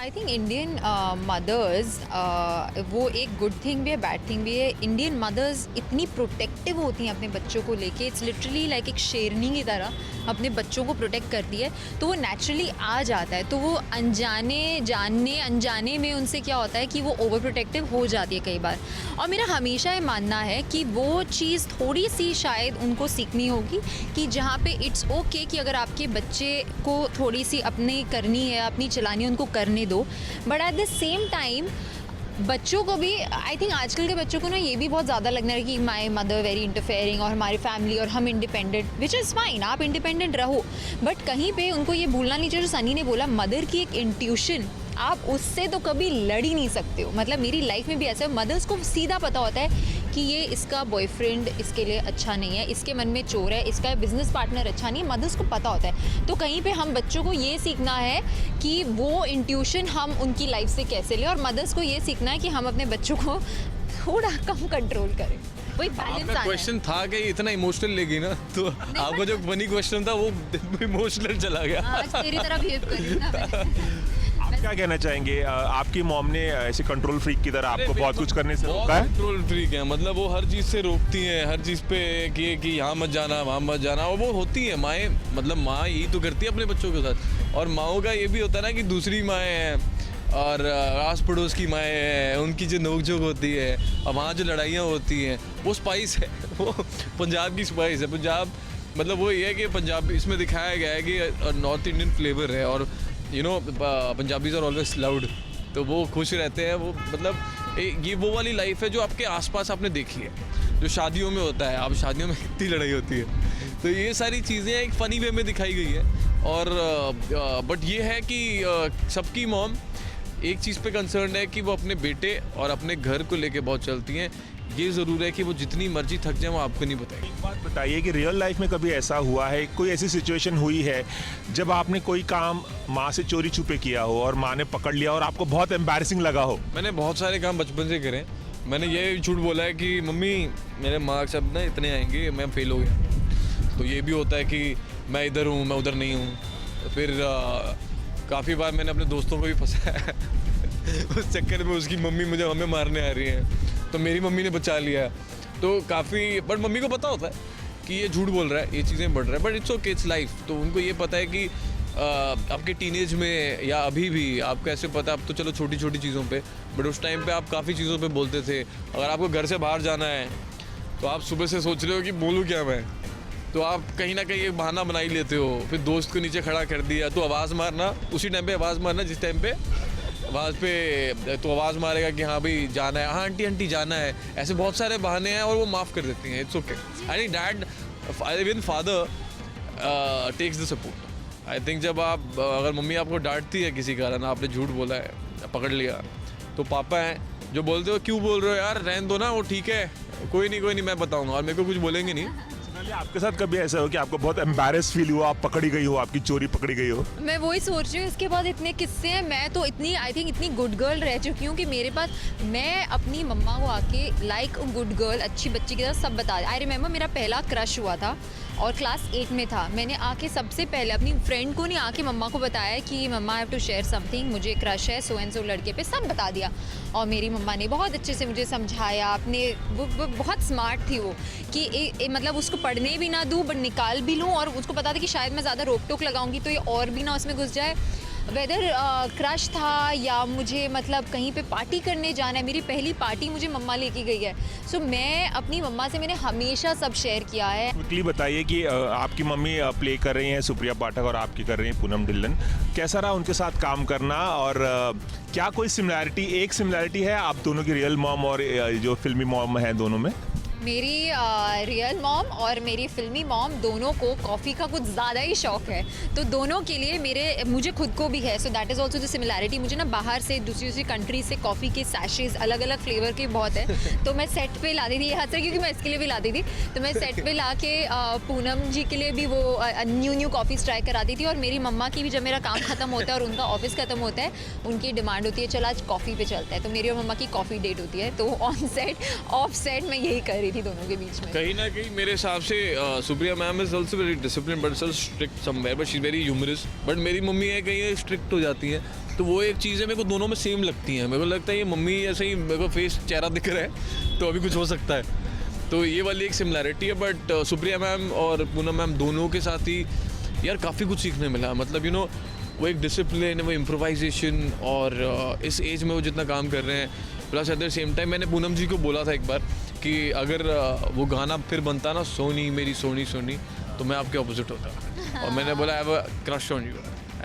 I think Indian mothers, वो एक good thing भी है, बैड थिंग भी है. इंडियन मदर्स इतनी प्रोटेक्टिव होती हैं अपने बच्चों को लेके. इट्स लिटरली लाइक एक शेरनी की तरह अपने बच्चों को प्रोटेक्ट करती है. तो वो नेचुरली आ जाता है. तो वो अनजाने में उनसे क्या होता है कि वो ओवर प्रोटेक्टिव हो जाती है कई बार. और मेरा हमेशा ये मानना है कि वो चीज़ थोड़ी सी शायद उनको सीखनी होगी कि जहाँ पे इट्स ओके कि अगर आपके बच्चे को थोड़ी सी अपनी करनी है, अपनी चलानी है, उनको करने दो. But at the same time बच्चों को भी, आई थिंक आजकल के बच्चों को ना ये भी बहुत ज़्यादा लगना है कि माई मदर वेरी इंटरफेयरिंग और हमारी फैमिली और हम इंडिपेंडेंट, विच इज़ फाइन. आप इंडिपेंडेंट रहो, बट कहीं पे उनको ये भूलना नहीं चाहिए जो सनी ने बोला, मदर की एक इंट्यूशन, आप उससे तो कभी लड़ ही नहीं सकते हो. मतलब मेरी लाइफ में भी ऐसा है, मदर्स को सीधा पता होता है कि ये इसका बॉयफ्रेंड इसके लिए अच्छा नहीं है, इसके मन में चोर है, इसका बिजनेस पार्टनर अच्छा नहीं है. मदर्स को पता होता है. तो कहीं पे हम बच्चों को ये सीखना है कि वो इंट्यूशन हम उनकी लाइफ से कैसे लें, और मदर्स को ये सीखना है कि हम अपने बच्चों को थोड़ा कम कंट्रोल करें. वही बैलेंस आना है. क्वेश्चन था कि इतना इमोशनल लेगी ना, तो आपका जो फनी क्वेश्चन था वो इमोशनल चला गया. आज तेरी तरह बिहेव कर रही हूं ना मैं. आप क्या कहना चाहेंगे, आपकी मॉम ने ऐसे कंट्रोल फ्रीक की तरह आपको बहुत कुछ करने से रोका है? कंट्रोल फ्रीक है, मतलब वो हर चीज़ से रोकती हैं, हर चीज़ पे कि यहाँ मत जाना, वहाँ मत जाना. और वो होती है माएँ, मतलब माँ यही तो करती है अपने बच्चों के साथ. और माँओं का ये भी होता है ना कि दूसरी माएँ हैं और आस पड़ोस की माएँ हैं, उनकी जो नोकझोंक होती है और वहाँ जो लड़ाइयाँ होती हैं, वो स्पाइस है. वो पंजाब की स्पाइस है. पंजाब मतलब वो ये है कि पंजाबी इसमें दिखाया गया है कि नॉर्थ इंडियन फ्लेवर है. और पंजाबीज आर ऑलवेज लाउड, तो वो खुश रहते हैं. वो मतलब ये वो वाली लाइफ है जो आपके आसपास आपने देखी है, जो शादियों में होता है. आप शादियों में कितनी लड़ाई होती है. तो ये सारी चीज़ें एक फ़नी वे में दिखाई गई है. और बट ये है कि सबकी मॉम एक चीज़ पे कंसर्न है कि वो अपने बेटे और अपने घर को लेके बहुत चलती हैं. ये ज़रूर है कि वो जितनी मर्जी थक जाए वो आपको नहीं बताएगी. एक बात बताइए कि रियल लाइफ में कभी ऐसा हुआ है, कोई ऐसी सिचुएशन हुई है जब आपने कोई काम माँ से चोरी छुपे किया हो और माँ ने पकड़ लिया और आपको बहुत एम्बैरेसिंग लगा हो? मैंने बहुत सारे काम बचपन से करे. मैंने ये झूठ बोला है कि मम्मी मेरे मार्क्स अब ना इतने आएंगे, मैं फेल हो गया. तो ये भी होता है कि मैं इधर हूँ, मैं उधर नहीं हूँ. तो फिर काफ़ी बार मैंने अपने दोस्तों को भी फंसाया उस चक्कर में उसकी मम्मी मुझे हमें मारने आ रही है, तो मेरी मम्मी ने बचा लिया. तो काफ़ी, बट मम्मी को पता होता है कि ये झूठ बोल रहा है, ये चीज़ें बढ़ रहा है, but it's okay, it's life. तो उनको ये पता है कि आपके टीनेज में या अभी भी आपको ऐसे पता है, अब तो चलो छोटी छोटी चीज़ों पे, बट उस टाइम पे आप काफ़ी चीज़ों पे बोलते थे. अगर आपको घर से बाहर जाना है तो आप सुबह से सोच रहे हो कि बोलूँ क्या मैं, तो आप कहीं ना कहीं एक बहाना बना ही लेते हो. फिर दोस्त को नीचे खड़ा कर दिया तो आवाज़ मारना, उसी टाइम पे आवाज़ मारना जिस टाइम पे आवाज़ पे तो आवाज़ मारेगा कि हाँ भाई जाना है, हाँ आंटी आंटी जाना है. ऐसे बहुत सारे बहाने हैं और वो माफ़ कर देती हैं. It's okay. I think dad, even father takes the support. I think जब आप अगर मम्मी आपको डांटती है किसी कारण, आपने झूठ बोला है, पकड़ लिया, तो पापा हैं जो बोलते हो क्यों बोल रहे हो यार, रहने दो ना, वो ठीक है, कोई नहीं मैं बताऊँगा, और मेरे को कुछ बोलेंगे नहीं. आपके साथ कभी ऐसा हो कि आपको बहुत एम्बैरेस फील हुआ, आप पकड़ी गई हो, आपकी चोरी पकड़ी गई हो? मैं वही सोच रही हूँ, इसके बाद इतने किस्से हैं. मैं तो इतनी, आई थिंक इतनी गुड गर्ल रह चुकी हूँ कि मेरे पास, मैं अपनी मम्मा को आके लाइक अ गुड गर्ल, अच्छी बच्ची की तरह सब बता. आई रिमेंबर मेरा पहला क्रश हुआ था और क्लास 8 में था. मैंने आके सबसे पहले अपनी फ्रेंड को नहीं, आके मम्मा को बताया कि मम्मा I have to share something, मुझे क्रश है सो एंड सो लड़के पे, सब बता दिया. और मेरी मम्मा ने बहुत अच्छे से मुझे समझाया. अपने वो बहुत स्मार्ट थी वो कि मतलब उसको पढ़ने भी ना दूँ बट निकाल भी लूँ, और उसको पता था कि शायद मैं ज़्यादा रोक टोक लगाऊंगी तो ये और भी ना उसमें घुस जाए. वेदर क्रश था या मुझे मतलब कहीं पे पार्टी करने जाना है, मेरी पहली पार्टी मुझे मम्मा लेके गई है. सो मैं अपनी मम्मा से मैंने हमेशा सब शेयर किया है. क्विकली बताइए कि आपकी मम्मी प्ले कर रही हैं सुप्रिया पाठक और आपकी कर रही हैं पूनम ढिल्लन. कैसा रहा उनके साथ काम करना, और क्या कोई सिमिलैरिटी है आप दोनों की रियल मॉम और जो फिल्मी मॉम है दोनों में? मेरी रियल मॉम और मेरी फिल्मी मॉम दोनों को कॉफ़ी का कुछ ज़्यादा ही शौक है. तो दोनों के लिए मुझे खुद को भी है. So that is also the similarity. मुझे ना बाहर से दूसरी कंट्री से कॉफ़ी के सैशेज़ अलग अलग फ्लेवर के बहुत है, तो मैं सेट पे लाती थी. यहाँ से क्योंकि मैं इसके लिए भी लाती थी, तो मैं सेट पे ला के पूनम जी के लिए भी वो न्यू कॉफ़ीज़ ट्राई कराती थी. और मेरी मम्मा की भी जब मेरा काम ख़त्म होता है और उनका ऑफिस ख़त्म होता है, उनकी डिमांड होती है चल आज कॉफ़ी पे चलता है, तो मेरी और मम्मा की कॉफ़ी डेट होती है. तो ऑन सेट ऑफ सेट मैं यही कर रही थी दोनों के बीच में. कहीं ना कहीं मेरे हिसाब से Supriya ma'am is also very discipline but strict somewhere, but she is very humorous. But मेरी मम्मी है कहीं स्ट्रिक्ट हो जाती है तो वो एक चीज़ है मेरे को दोनों में सेम लगती हैं। मेरे को लगता है ये मम्मी ऐसे ही मेरे को फेस चेहरा दिख रहा है तो अभी कुछ हो सकता है, तो ये वाली एक सिमिलैरिटी है। बट सुप्रिया मैम और पूनम मैम दोनों के साथ ही यार काफ़ी कुछ सीखने मिला। मतलब वो एक डिसिप्लिन, वो इम्प्रोवाइजेशन, और इस एज में वो जितना काम कर रहे हैं, plus at the same time मैंने पूनम जी को बोला था एक बार कि अगर वो गाना फिर बनता ना सोनी मेरी सोनी सोनी, तो मैं आपके ऑपोजिट होता। और मैंने बोला I have a crush on you,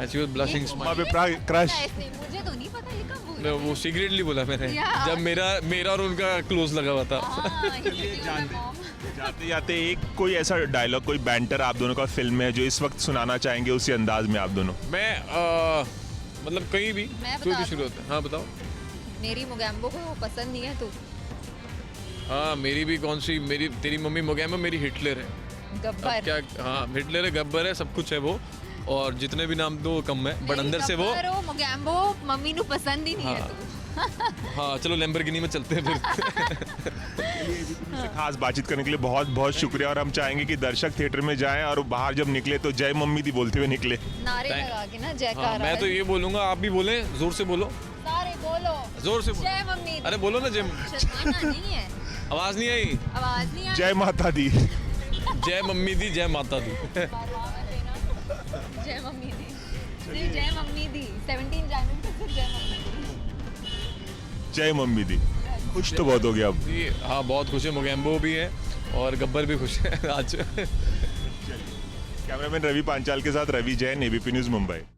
as you blushing smile. Crush मुझे तो नहीं पता ये कब बोला। मैं वो सीक्रेटली बोला मैंने Yeah. जब मेरा और उनका क्लोज लगा हुआ था। जाते जाते एक कोई ऐसा डायलॉग, कोई बैंटर आप दोनों का फिल्म में जो इस वक्त सुनाना चाहेंगे उसी अंदाज में आप दोनों? मैं मतलब कहीं भी मैं कोई बता भी शुरू होता है। हाँ बताओ। मेरी मोगैम्बो को पसंद नहीं है तू हाँ मेरी भी कौन सी, तेरी मम्मी मोगैम्बो मेरी हिटलर है। अब गब्बर। क्या, हाँ हिटलर है, गब्बर है, सब कुछ है वो, और जितने भी नाम दो कम है, बट अंदर से वो। मोगैम्बो मम्मी नु पसंद ही नहीं है तू। हाँ चलो लैम्बोर्गिनी में चलते हैं फिर। से खास बातचीत करने के लिए बहुत बहुत शुक्रिया, और हम चाहेंगे कि दर्शक थिएटर में जाएं और बाहर जब निकले तो जय मम्मी दी बोलते हुए निकले। नारे लगा के ना हाँ, जयकारा। मैं तो ये बोलूँगा, आप भी बोलें, जोर से बोलो, सारे बोलो जोर से बोलो। जय मम्मी। अरे बोलो ना, जय। शर्माना नहीं है, आवाज़ नहीं आई। आवाज नहीं आई। जय माता दी। जय मम्मी दी, जय माता दी। जय मम्मी दी, सिर्फ जय मम्मी दी। 17 जनवरी को सिर्फ जय मम्मी दी। जय मम्मी दी। खुश तो बहुत हो गया अब। जी हाँ बहुत खुश है, मोगैम्बो भी है और गब्बर भी खुश है आज। कैमरामैन रवि पांचाल के साथ रवि जैन, एबीपी न्यूज़ मुंबई।